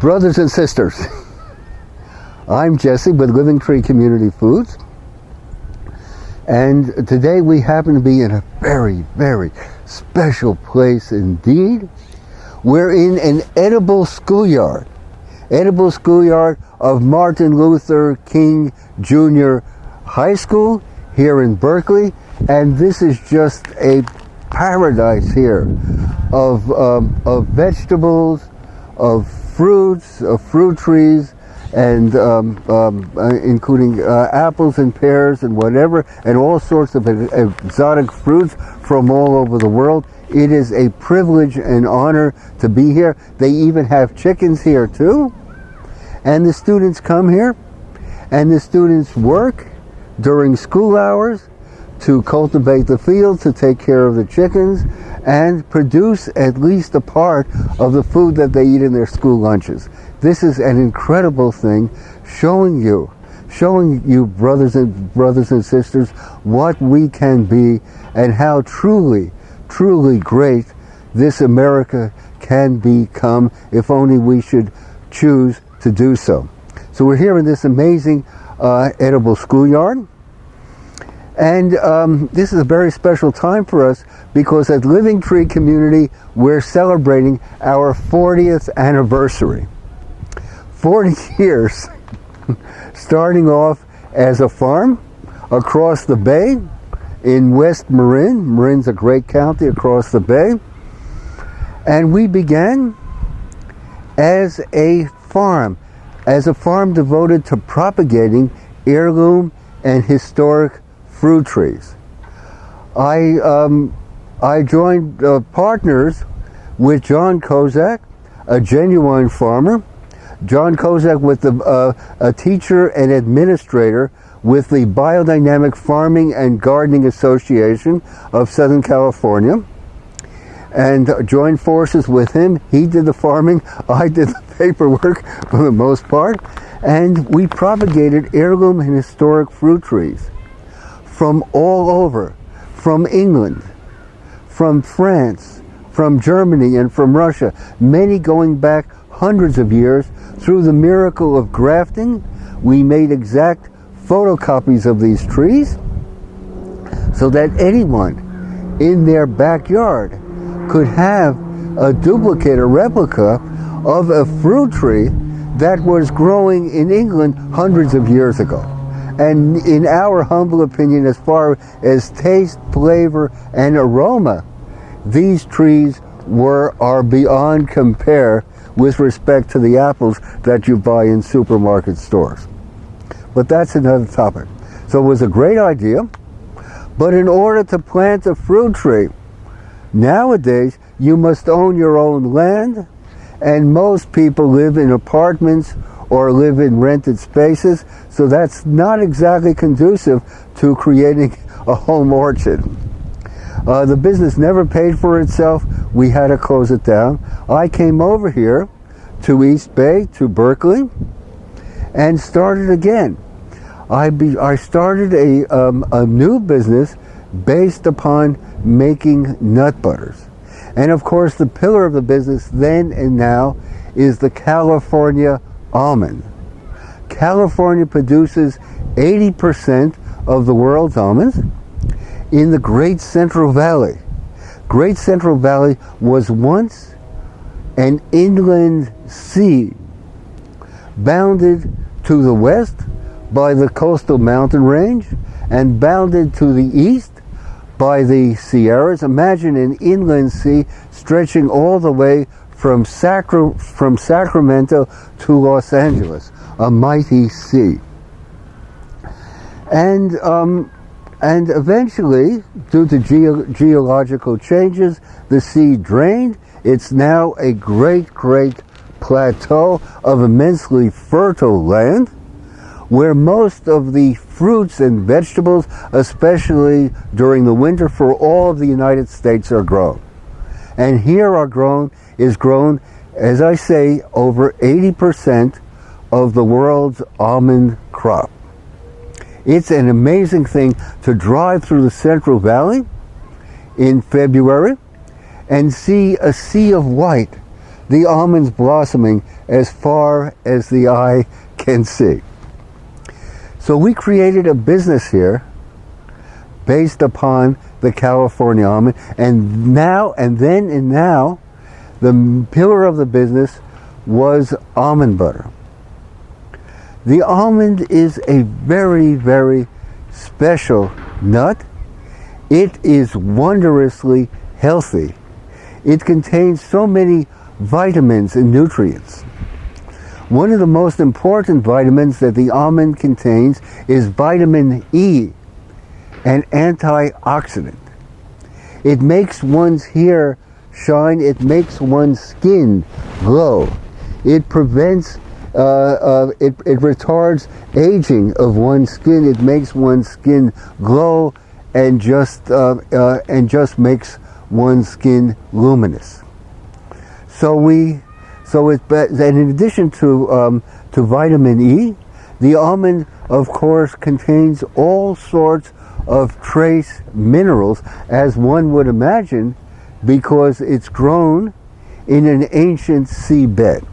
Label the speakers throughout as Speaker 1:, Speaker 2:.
Speaker 1: Brothers and sisters, I'm Jesse with Living Tree Community Foods, and today we happen to be in a very, very special place indeed. We're in an edible schoolyard of Martin Luther King Jr. High School here in Berkeley, and this is just a paradise here of vegetables, of fruits, of fruit trees, and including apples and pears and whatever, and all sorts of exotic fruits from all over the world. It is a privilege and honor to be here. They even have chickens here too. And the students come here, and the students work during school hours to cultivate the field, to take care of the chickens, and produce at least a part of the food that they eat in their school lunches. This is an incredible thing, showing you brothers and sisters, what we can be and how truly great this America can become if only we should choose to do so. So we're here in this amazing edible schoolyard. And this is a very special time for us because at Living Tree Community, we're celebrating our 40th anniversary. 40 years, starting off as a farm across the bay in West Marin. Marin's a great county across the bay. And we began as a farm devoted to propagating heirloom and historic fruit trees. I joined partners with John Kozak, a genuine farmer. John Kozak with a teacher and administrator with the Biodynamic Farming and Gardening Association of Southern California, and joined forces with him. He did the farming, I did the paperwork for the most part, and we propagated heirloom and historic fruit trees from all over, from England, from France, from Germany, and from Russia, many going back hundreds of years. Through the miracle of grafting, we made exact photocopies of these trees so that anyone in their backyard could have a duplicate, a replica of a fruit tree that was growing in England hundreds of years ago. And in our humble opinion, as far as taste, flavor, and aroma, these trees are beyond compare with respect to the apples that you buy in supermarket stores. But that's another topic. So it was a great idea, but in order to plant a fruit tree, nowadays you must own your own land, and most people live in apartments or live in rented spaces, so that's not exactly conducive to creating a home orchard. The business never paid for itself. We had to close it down. I came over here to East Bay, to Berkeley, and started again. I started a new business based upon making nut butters. And of course, the pillar of the business then and now is the California almond. California produces 80% of the world's almonds in the Great Central Valley. Great Central Valley was once an inland sea bounded to the west by the coastal mountain range and bounded to the east by the Sierras. Imagine an inland sea stretching all the way from Sacramento to Los Angeles, a mighty sea. And eventually, due to geological changes, the sea drained. It's now a great plateau of immensely fertile land, where most of the fruits and vegetables, especially during the winter for all of the United States, are grown. And here is grown, as I say, over 80% of the world's almond crop. It's an amazing thing to drive through the Central Valley in February and see a sea of white the almonds blossoming as far as the eye can see. So we created a business here based upon the California almond, and now, the pillar of the business was almond butter. The almond is a very, very special nut. It is wondrously healthy. It contains so many vitamins and nutrients. One of the most important vitamins that the almond contains is vitamin E, an antioxidant. It makes one's hair shine. It makes one's skin glow. It prevents, it retards aging of one's skin. It makes one's skin glow and just makes one's skin luminous. And in addition to vitamin E, the almond, of course, contains all sorts of trace minerals, as one would imagine, because it's grown in an ancient seabed.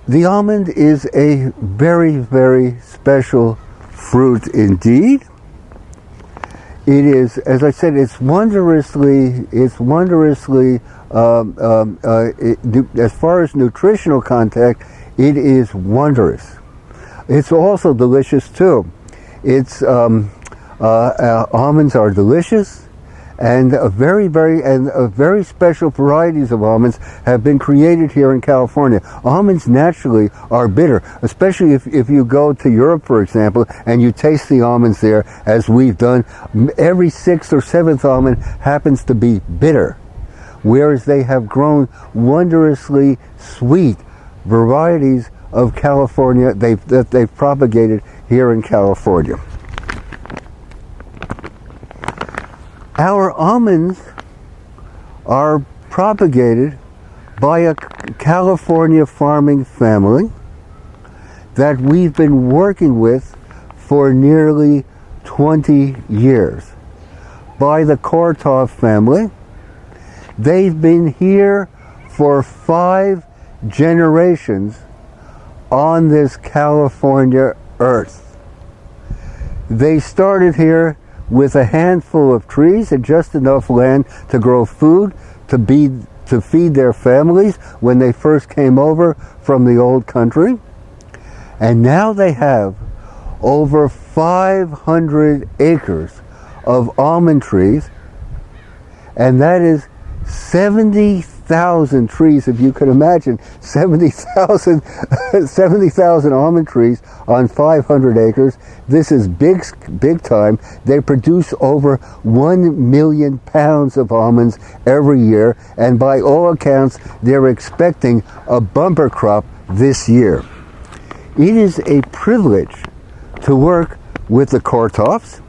Speaker 1: The almond is a very, very special fruit indeed. It is, as I said, as far as nutritional content, it is wondrous. It's also delicious too. Almonds are delicious, and very special varieties of almonds have been created here in California. Almonds naturally are bitter, especially if you go to Europe, for example, and you taste the almonds there, as we've done. Every sixth or seventh almond happens to be bitter, whereas they have grown wondrously sweet varieties of California that they've propagated here in California. Our almonds are propagated by a California farming family that we've been working with for nearly 20 years. By the Courtoff family. They've been here for 5 generations on this California earth. They started here with a handful of trees and just enough land to grow food to feed their families when they first came over from the old country. And now they have over 500 acres of almond trees, and that is 70,000 trees, if you could imagine, 70,000 almond trees on 500 acres. This is big time. They produce over 1 million pounds of almonds every year, and by all accounts, they're expecting a bumper crop this year. It is a privilege to work with the Courtoffs,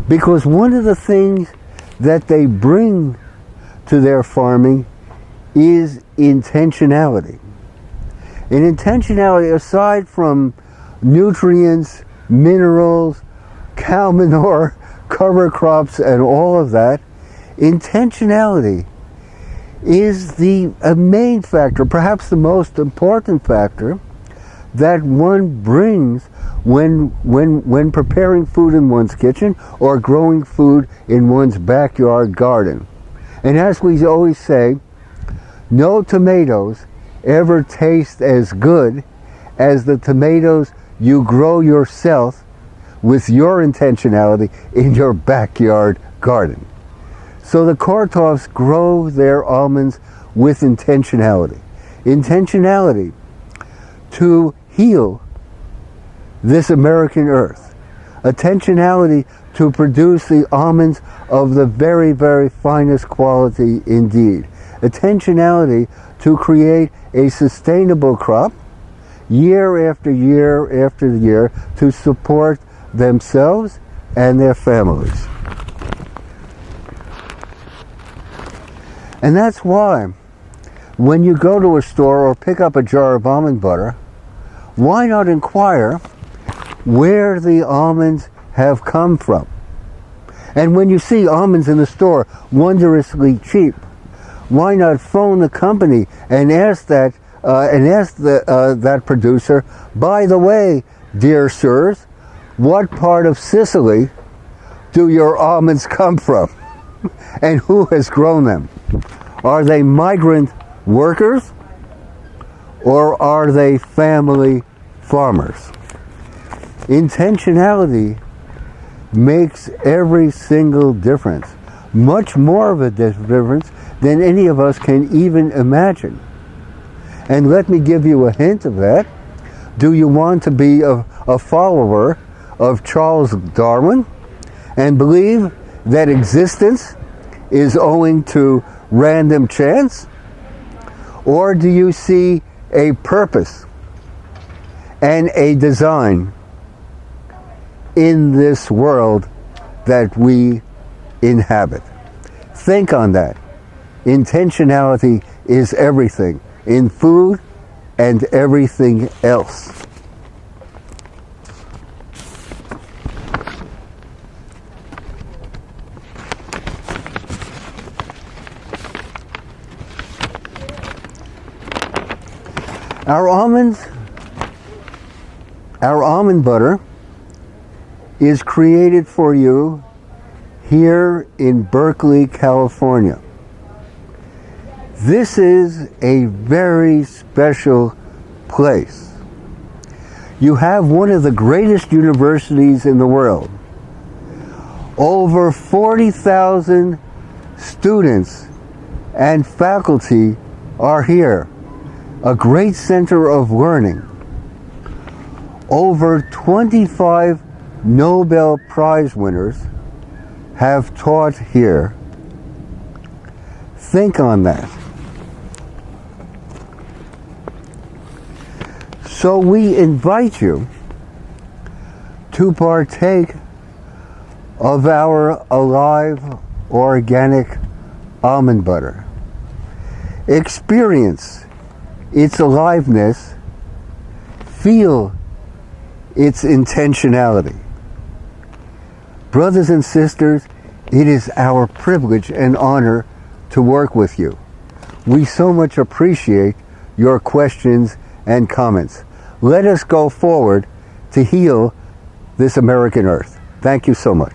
Speaker 1: because one of the things that they bring to their farming is intentionality. And intentionality, aside from nutrients, minerals, cow manure, cover crops, and all of that, intentionality is a main factor, perhaps the most important factor, that one brings when preparing food in one's kitchen or growing food in one's backyard garden. And as we always say, no tomatoes ever taste as good as the tomatoes you grow yourself with your intentionality in your backyard garden. So the Courtoffs grow their almonds with intentionality. Intentionality to heal this American earth. Intentionality to produce the almonds of the very, very finest quality indeed. Intentionality to create a sustainable crop year after year after year to support themselves and their families. And that's why when you go to a store or pick up a jar of almond butter, why not inquire where the almonds have come from? And when you see almonds in the store wondrously cheap, why not phone the company and ask that that producer, by the way, dear sirs, what part of Sicily do your almonds come from? And who has grown them? Are they migrant workers or are they family farmers? Intentionality makes every single difference, much more of a difference than any of us can even imagine. And let me give you a hint of that. Do you want to be a follower of Charles Darwin and believe that existence is owing to random chance? Or do you see a purpose and a design in this world that we inhabit? Think on that. Intentionality is everything in food and everything else. Our almond butter is created for you here in Berkeley, California. This is a very special place. You have one of the greatest universities in the world. Over 40,000 students and faculty are here. A great center of learning. Over 25 Nobel Prize winners have taught here. Think on that. So we invite you to partake of our Alive Organic Almond Butter. Experience its aliveness, feel its intentionality. Brothers and sisters, it is our privilege and honor to work with you. We so much appreciate your questions and comments. Let us go forward to heal this American earth. Thank you so much.